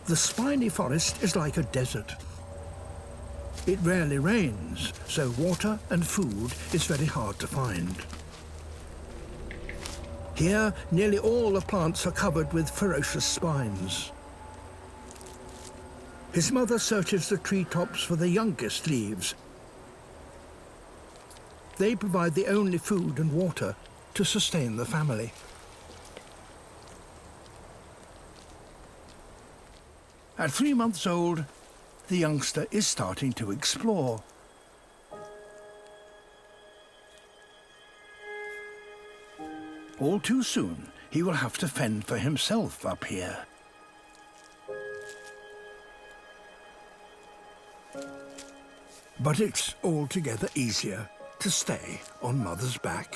The spiny forest is like a desert. It rarely rains, so water and food is very hard to find. Here, nearly all the plants are covered with ferocious spines. His mother searches the treetops for the youngest leaves. They provide the only food and water to sustain the family. At 3 months old, the youngster is starting to explore. All too soon, he will have to fend for himself up here. But it's altogether easier to stay on Mother's back.